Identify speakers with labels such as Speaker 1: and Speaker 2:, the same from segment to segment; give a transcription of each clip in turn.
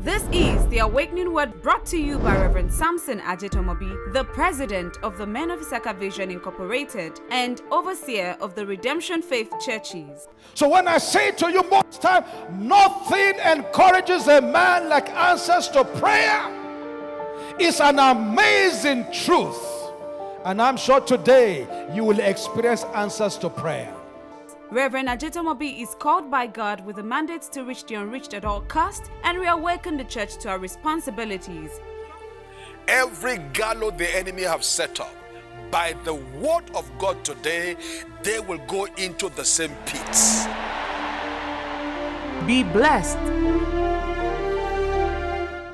Speaker 1: This is the Awakening Word brought to you by Reverend Samson Ajetomobi, the President of the Men of Issachar Vision Incorporated and Overseer of the Redemption Faith Churches.
Speaker 2: So when I say to you most time, nothing encourages a man like answers to prayer. It's an amazing truth. And I'm sure today you will experience answers to prayer.
Speaker 1: Reverend Ajetomobi is called by God with a mandate to reach the unreached at all cost and reawaken the church to our responsibilities.
Speaker 3: Every gallows the enemy have set up, by the word of God today, they will go into the same pits.
Speaker 1: Be blessed.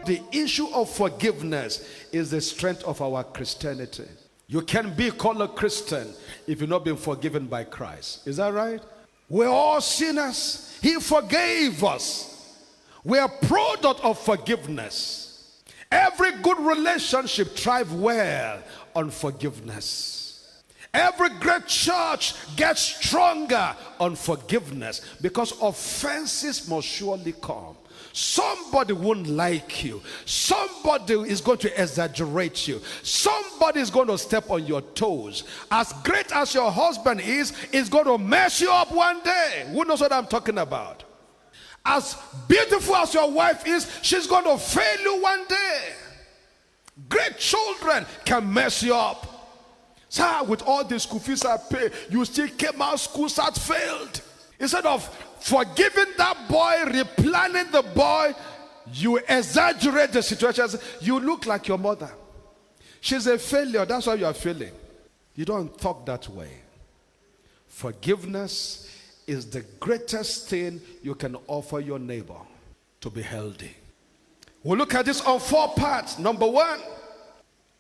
Speaker 2: The issue of forgiveness is the strength of our Christianity. You can be called a Christian if you've not been forgiven by Christ. Is that right? We're all sinners. He forgave us. We are product of forgiveness. Every good relationship thrives well on forgiveness. Every great church gets stronger on forgiveness because offenses must surely come. Somebody won't like you. Somebody is going to exaggerate you. Somebody is going to step on your toes. As great as your husband is going to mess you up one day. Who knows what I'm talking about? As beautiful as your wife is, she's going to fail you one day. Great children can mess you up. Sir, with all the school fees I pay, you still came out school start failed. Instead of forgiving that boy, replanning the boy, you exaggerate the situation. You look like your mother. She's a failure. That's why you are failing. You don't talk that way. Forgiveness is the greatest thing you can offer your neighbor to be healthy. We'll look at this on 4 parts. Number 1,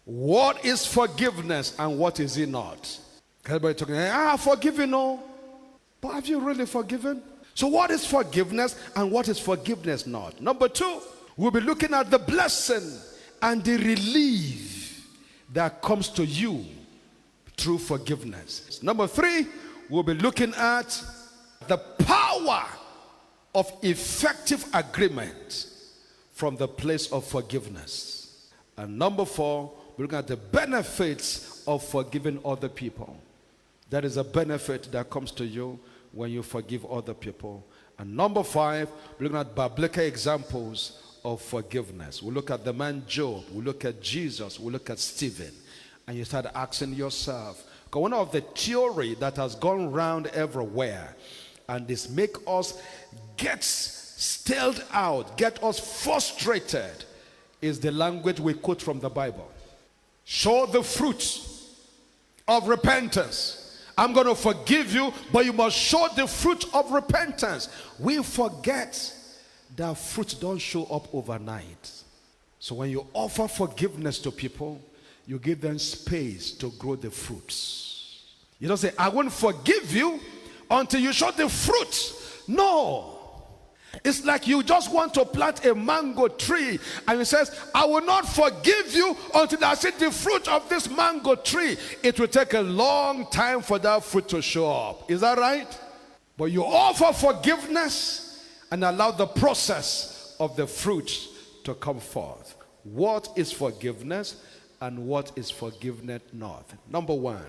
Speaker 2: what is forgiveness and what is it not? Everybody talking, forgiving, no. But have you really forgiven? So what is forgiveness and what is forgiveness not? Number 2, we'll be looking at the blessing and the relief that comes to you through forgiveness. Number 3, we'll be looking at the power of effective agreement from the place of forgiveness. And number 4, we're looking at the benefits of forgiving other people. That is a benefit that comes to you when you forgive other people. And number 5, we're looking at biblical examples of forgiveness. We look at the man Job, we look at Jesus, we look at Stephen. And you start asking yourself, because one of the theory that has gone around everywhere, and this make us get stalled out, get us frustrated, is the language we quote from the Bible. Show the fruit of repentance. I'm going to forgive you, but you must show the fruit of repentance. We forget that fruit don't show up overnight. So when you offer forgiveness to people, you give them space to grow the fruits. You don't say, I won't forgive you until you show the fruit. No. It's like you just want to plant a mango tree and it says, I will not forgive you until I see the fruit of this mango tree. It will take a long time for that fruit to show up. Is that right? But you offer forgiveness and allow the process of the fruit to come forth. What is forgiveness and what is forgiveness not? Number 1,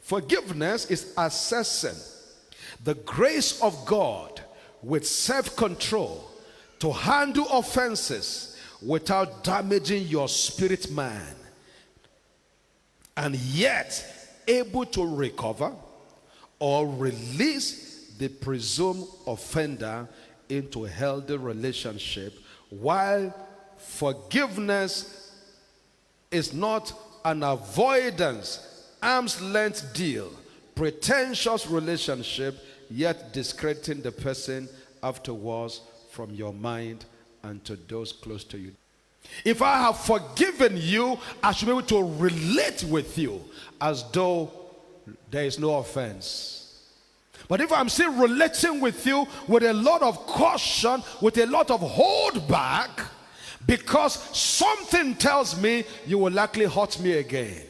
Speaker 2: forgiveness is assessing the grace of God with self-control to handle offenses without damaging your spirit man, and yet able to recover or release the presumed offender into a healthy relationship, while forgiveness is not an avoidance, arm's length deal, pretentious relationship, yet discrediting the person afterwards from your mind and to those close to you. If I have forgiven you, I should be able to relate with you as though there is no offense. But if I'm still relating with you with a lot of caution, with a lot of hold back, because something tells me you will likely hurt me again,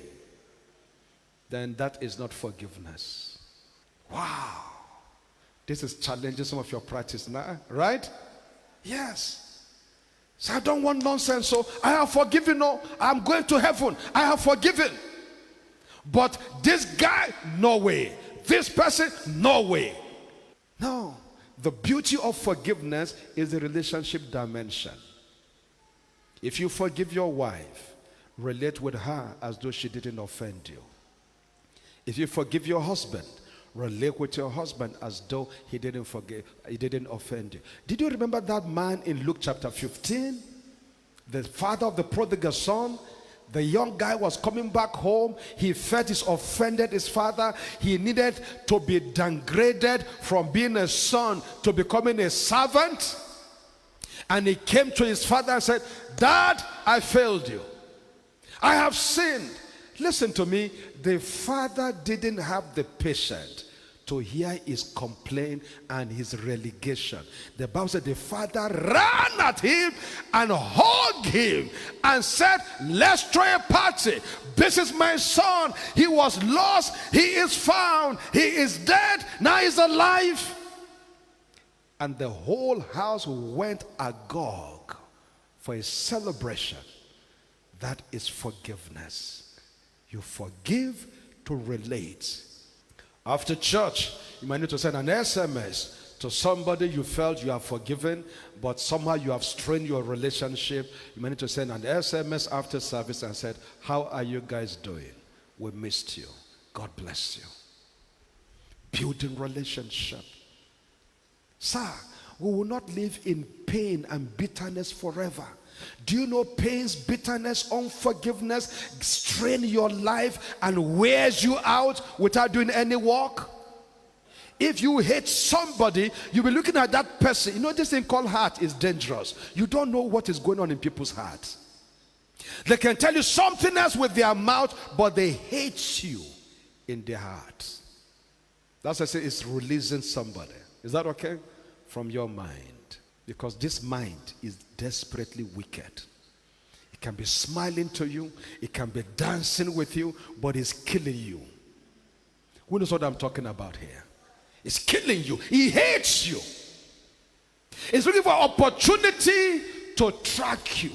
Speaker 2: then that is not forgiveness. Wow. This is challenging some of your practice now, right? Yes. So I don't want nonsense. So I have forgiven. No, I'm going to heaven. I have forgiven. But this guy, no way. This person, no way. No. The beauty of forgiveness is the relationship dimension. If you forgive your wife, relate with her as though she didn't offend you. If you forgive your husband, relate with your husband as though he didn't offend you. Did you remember that man in Luke chapter 15? The father of the prodigal son. The young guy was coming back home. He felt he's offended his father. He needed to be downgraded from being a son to becoming a servant. And he came to his father and said, Dad, I failed you. I have sinned. Listen to me. The father didn't have the patience to hear his complaint and his relegation. The Bible said the father ran at him and hugged him and said, let's throw a party. This is my son. He was lost. He is found. He is dead. Now he's alive. And the whole house went agog for a celebration. That is forgiveness. You forgive to relate. After church, you might need to send an SMS to somebody you felt you have forgiven, but somehow you have strained your relationship. You might need to send an SMS after service and said, how are you guys doing? We missed you. God bless you. Building relationship. Sir, we will not live in pain and bitterness forever. Do you know pains, bitterness, unforgiveness strain your life and wears you out without doing any work? If you hate somebody, you'll be looking at that person. You know, this thing called heart is dangerous. You don't know what is going on in people's hearts. They can tell you something else with their mouth, but they hate you in their heart. That's why I say it's releasing somebody. Is that okay? From your mind. Because this mind is desperately wicked. It can be smiling to you. It can be dancing with you. But it's killing you. Who knows what I'm talking about here? It's killing you. He hates you. It's looking for opportunity to track you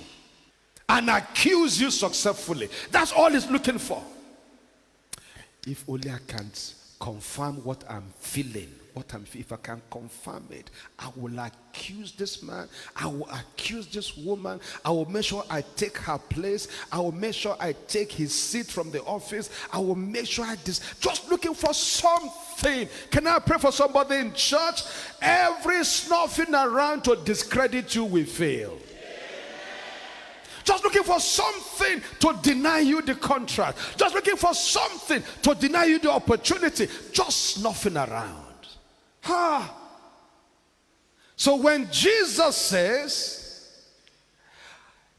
Speaker 2: and accuse you successfully. That's all it's looking for. If only I can't confirm what I'm feeling. If I can confirm it, I will accuse this man, I will accuse this woman, I will make sure I take her place, I will make sure I take his seat from the office, I will make sure just looking for something. Can I pray for somebody in church? Every snuffing around to discredit you will fail. Just looking for something to deny you the contract. Just looking for something to deny you the opportunity. Just snuffing around. So when Jesus says,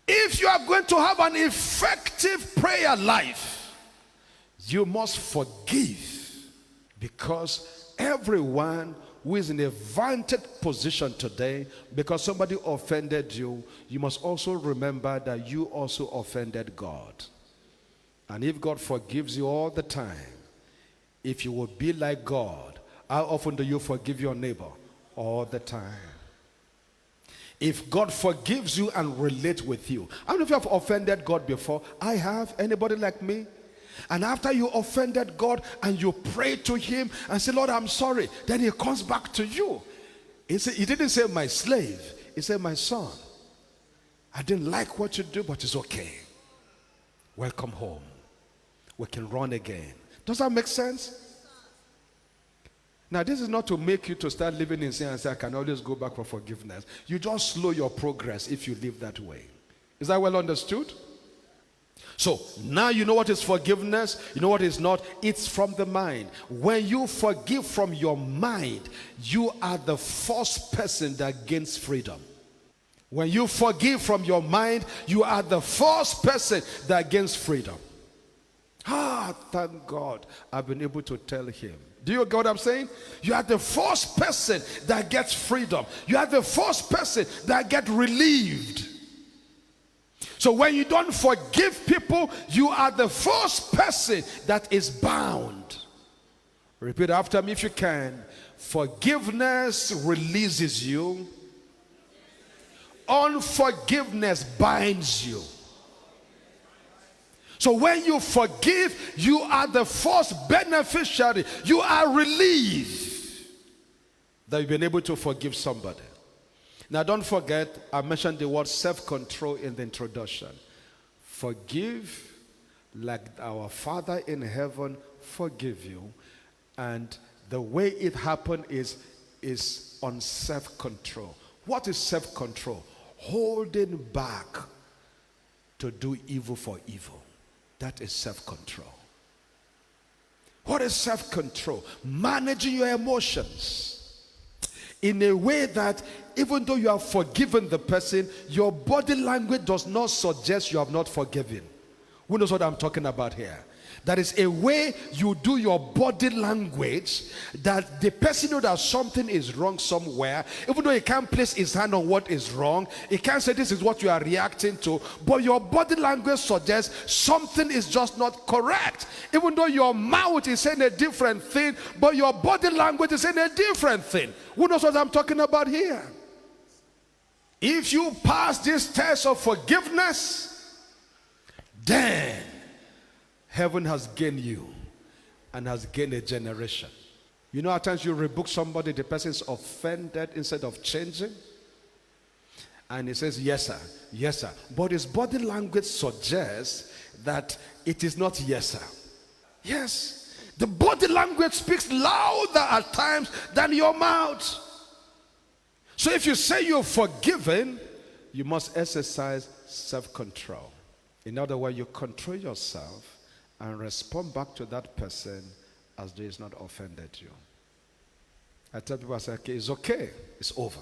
Speaker 2: if you are going to have an effective prayer life, you must forgive, because everyone who is in a vantage position today, because somebody offended you, you must also remember that you also offended God. And if God forgives you all the time, if you will be like God, how often do you forgive your neighbor? All the time. If God forgives you and relates with you. I don't know if you have offended God before. I have. Anybody like me? And after you offended God and you pray to him and say, Lord, I'm sorry. Then he comes back to you. He didn't say my slave. He said, my son, I didn't like what you do, but it's okay. Welcome home. We can run again. Does that make sense? Now, this is not to make you to start living in sin and say, I can always go back for forgiveness. You just slow your progress if you live that way. Is that well understood? So, now you know what is forgiveness. You know what is not. It's from the mind. When you forgive from your mind, you are the first person that gains freedom. When you forgive from your mind, you are the first person that gains freedom. Thank God I've been able to tell him. Do you get what I'm saying? You are the first person that gets freedom. You are the first person that gets relieved. So when you don't forgive people, you are the first person that is bound. Repeat after me if you can. Forgiveness releases you. unforgiveness binds you. So when you forgive, you are the first beneficiary. You are relieved that you've been able to forgive somebody. Now don't forget, I mentioned the word self-control in the introduction. Forgive like our Father in heaven forgive you. And the way it happened is on self-control. What is self-control? Holding back to do evil for evil. That is self-control. What is self-control? Managing your emotions in a way that even though you have forgiven the person, your body language does not suggest you have not forgiven. Who knows what I'm talking about here? That is a way you do your body language that the person knows that something is wrong somewhere, even though he can't place his hand on what is wrong. He can't say this is what you are reacting to, but your body language suggests something is just not correct. Even though your mouth is saying a different thing, but your body language is saying a different thing. Who knows what I'm talking about here? If you pass this test of forgiveness, then heaven has gained you and has gained a generation. You know, at times you rebuke somebody, the person is offended instead of changing. And he says, yes, sir, yes, sir. But his body language suggests that it is not yes, sir. Yes, the body language speaks louder at times than your mouth. So if you say you're forgiven, you must exercise self-control. In other words, you control yourself and respond back to that person as though he's not offended you. I tell people, I say, okay, it's over.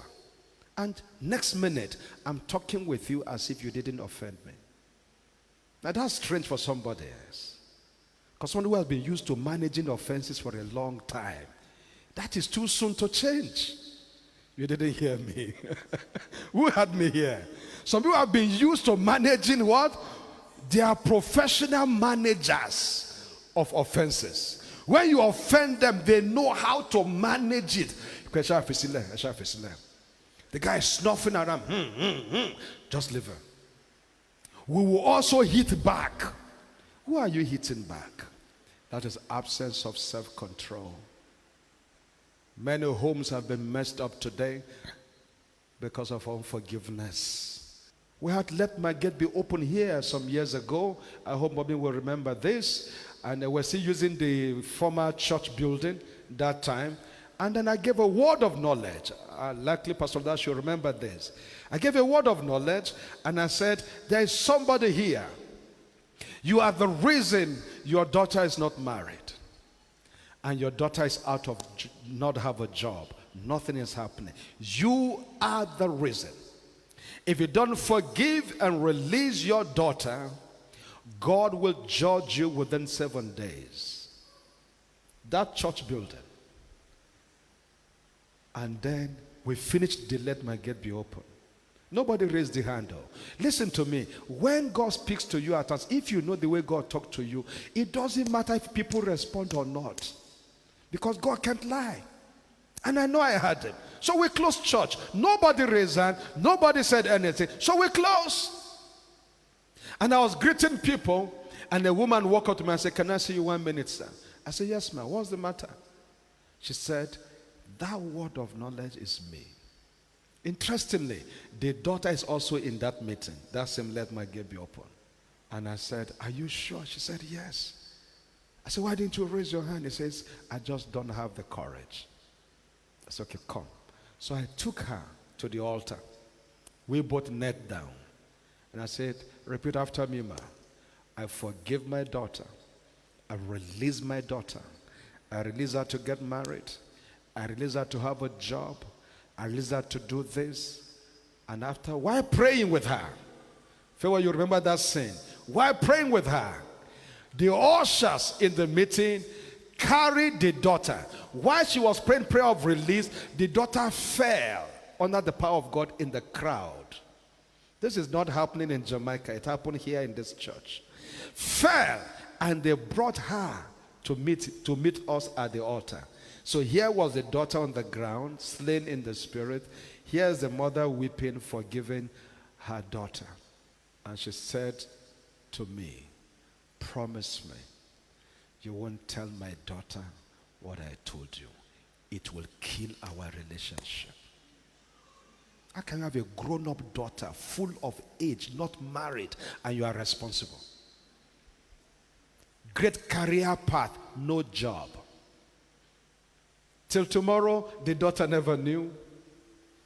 Speaker 2: And next minute, I'm talking with you as if you didn't offend me. Now that's strange for somebody else. Because someone who has been used to managing offenses for a long time, that is too soon to change. You didn't hear me. Who had me here? Some people have been used to managing what? They are professional managers of offenses. When you offend them, they know how to manage it. The guy is snuffing around. Just leave her. We will also hit back. Who are you hitting back? That is absence of self-control. Many homes have been messed up today because of unforgiveness. We had Let My Gate Be Open here some years ago. I hope Bobby will remember this. And we're still using the former church building that time. And then I gave a word of knowledge. Likely Pastor Dash should remember this. I gave a word of knowledge and I said, there is somebody here. You are the reason your daughter is not married. And your daughter is out of not have a job. Nothing is happening. You are the reason. If you don't forgive and release your daughter, God will judge you within 7 days. That church building. And then we finished the Let My Gate Be Open. Nobody raised the hand though. Listen to me. When God speaks to you at times, if you know the way God talks to you, it doesn't matter if people respond or not. Because God can't lie. And I know I heard him. So we closed church. Nobody raised hand. Nobody said anything. So we closed. And I was greeting people. And a woman walked up to me and said, can I see you 1 minute, sir? I said, yes, ma'am. What's the matter? She said, that word of knowledge is me. Interestingly, the daughter is also in that meeting. That same Let My Gate Be Open. And I said, are you sure? She said, yes. I said, why didn't you raise your hand? He says, I just don't have the courage. I said, okay, come. So I took her to the altar. We both knelt down. And I said, repeat after me, ma. I forgive my daughter. I release my daughter. I release her to get married. I release her to have a job. I release her to do this. And after, while praying with her, Favor, you remember that scene. While praying with her, the ushers in the meeting carried the daughter. While she was praying prayer of release, the daughter fell under the power of God in the crowd. This is not happening in Jamaica. It happened here in this church. Fell, and they brought her to meet us at the altar. So here was the daughter on the ground, slain in the spirit. Here's the mother weeping, forgiving her daughter. And she said to me, promise me, you won't tell my daughter what I told you. It will kill our relationship. How can you have a grown-up daughter, full of age, not married, and you are responsible? Great career path, no job. Till tomorrow, the daughter never knew.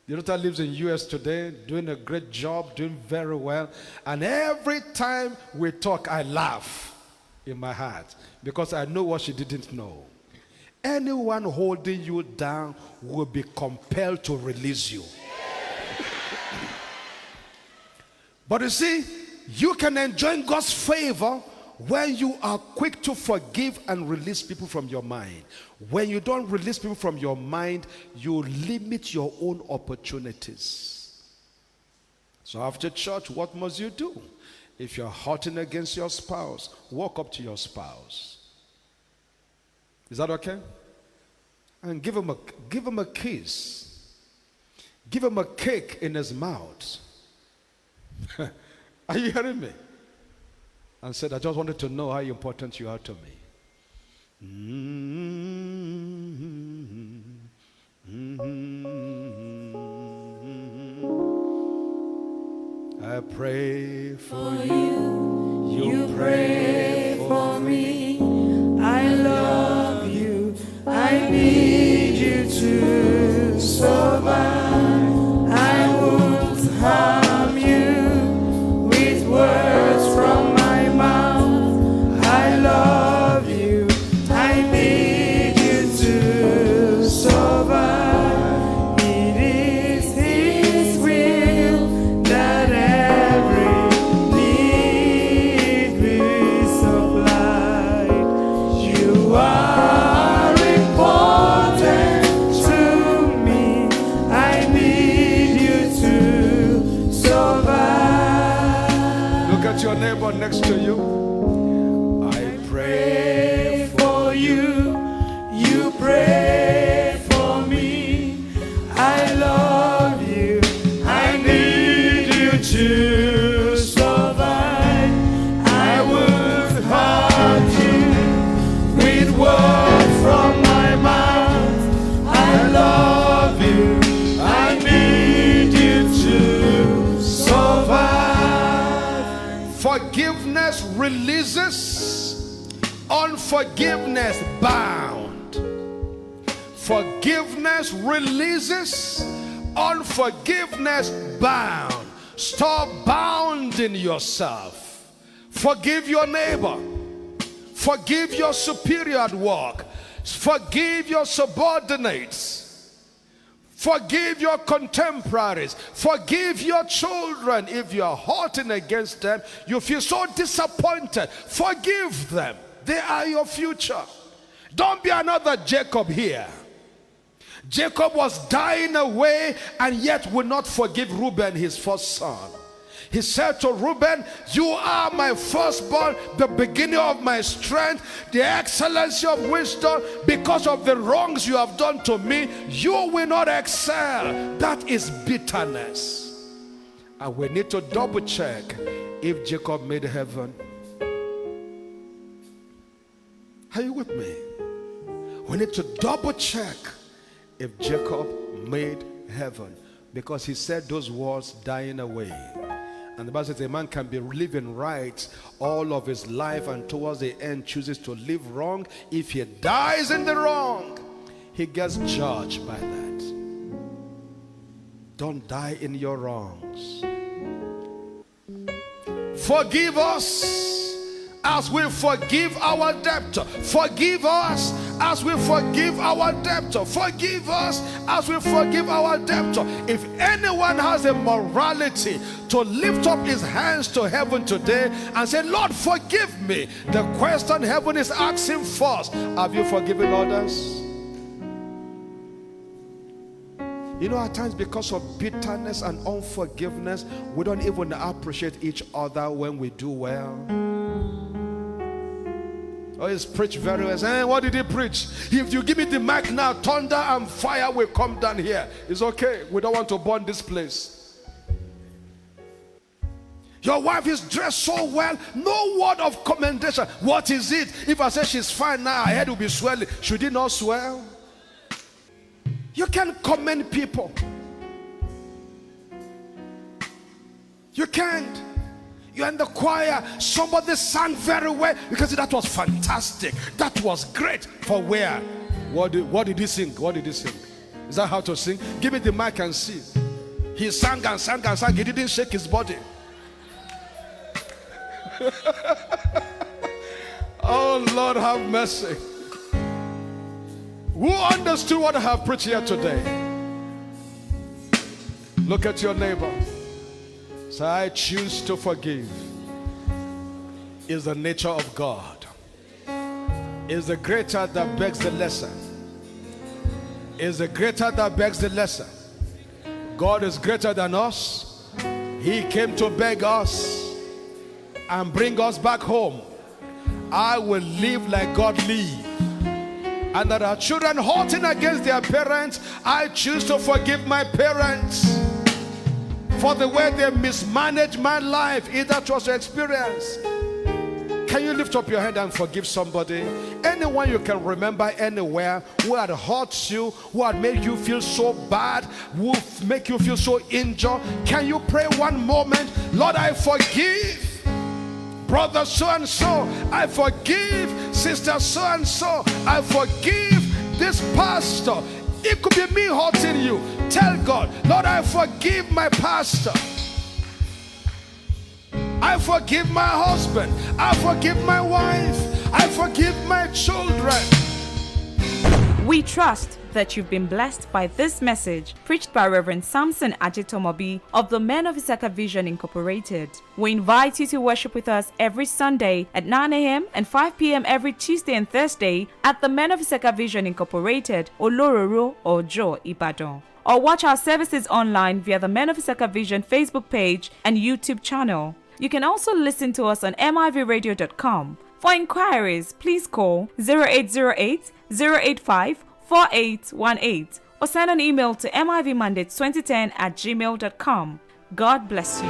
Speaker 2: The daughter lives in US today, doing a great job, doing very well. And every time we talk, I laugh in my heart because I know what she didn't know. Anyone holding you down will be compelled to release you. But you see, you can enjoy God's favor when you are quick to forgive and release people from your mind. When you don't release people from your mind, you limit your own opportunities. So after church, what must you do? If you're hurting against your spouse, walk up to your spouse. Is that okay? And give him a kiss. Give him a cake in his mouth. Are you hearing me? And said, I just wanted to know how important you are to me. I pray for you.
Speaker 4: You pray for me. I love you. I need you to survive. I won't harm you with words from my mouth. I love you. I need you to survive. It is His will that every need be supplied. You are important to me. I need you to survive.
Speaker 2: Look at your neighbor next to you. I pray
Speaker 4: For you, you pray for me. I love you. I need you to survive. I would hurt you with words from my mouth. I love you. I need you to survive.
Speaker 2: Forgiveness releases, unforgiveness bound. Forgiveness releases, unforgiveness bound. Stop bounding yourself. Forgive your neighbor. Forgive your superior at work. Forgive your subordinates. Forgive your contemporaries. Forgive your children. If you are hurting against them, you feel so disappointed, forgive them. They are your future. Don't be another Jacob here. Jacob was dying away and yet would not forgive Reuben, his first son. He said to Reuben, you are my firstborn, the beginning of my strength, the excellency of wisdom. Because of the wrongs you have done to me, you will not excel. That is bitterness. And we need to double check if Jacob made heaven. Are you with me? We need to double check if Jacob made heaven, because he said those words dying away. And the Bible says a man can be living right all of his life and towards the end chooses to live wrong. If he dies in the wrong, he gets judged by that. Don't die in your wrongs. Forgive us as we forgive our debtor. Forgive us as we forgive our debtor. Forgive us as we forgive our debtor. If anyone has a morality to lift up his hands to heaven today and say, Lord, forgive me, the question heaven is asking first, have you forgiven others? You know, at times because of bitterness and unforgiveness, we don't even appreciate each other when we do well. Oh, he's preached very well. Say, what did he preach? If you give me the mic now, thunder and fire will come down here. It's okay. We don't want to burn this place. Your wife is dressed so well. No word of commendation. What is it? If I say she's fine now, her head will be swelling. Should it not swell? You can't commend people. You can't. You're in the choir, somebody sang very well. You can say that was fantastic. That was great. For where? What did he sing? What did he sing? Is that how to sing? Give me the mic and see. He sang and sang and sang. He didn't shake his body. Oh Lord, have mercy. Who understood what I have preached here today? Look at your neighbor. So I choose to forgive. Is the nature of God. Is the greater that begs the lesser. Is the greater that begs the lesser. God is greater than us. He came to beg us and bring us back home. I will live like God lived. And that our children hurting against their parents, I choose to forgive my parents for the way they mismanaged my life. If that was your experience, can you lift up your hand and forgive somebody? Anyone you can remember anywhere who had hurt you, who had made you feel so bad, who make you feel so injured. Can you pray one moment? Lord, I forgive brother so and so. I forgive sister so and so. I forgive this pastor. It could be me hurting you. Tell God, Lord, I forgive my pastor. I forgive my husband. I forgive my wife. I forgive my children.
Speaker 1: We trust that you've been blessed by this message preached by Reverend Samson Ajetomobi of the Men of Issachar Vision Incorporated. We invite you to worship with us every Sunday at 9 a.m. and 5 p.m. every Tuesday and Thursday at the Men of Issachar Vision Incorporated, Olororo, Ojo, Ibadan. Or watch our services online via the Men of Issachar Vision Facebook page and YouTube channel. You can also listen to us on mivradio.com. For inquiries, please call 0808 085 4818 or send an email to mivmandates2010@gmail.com. God bless you.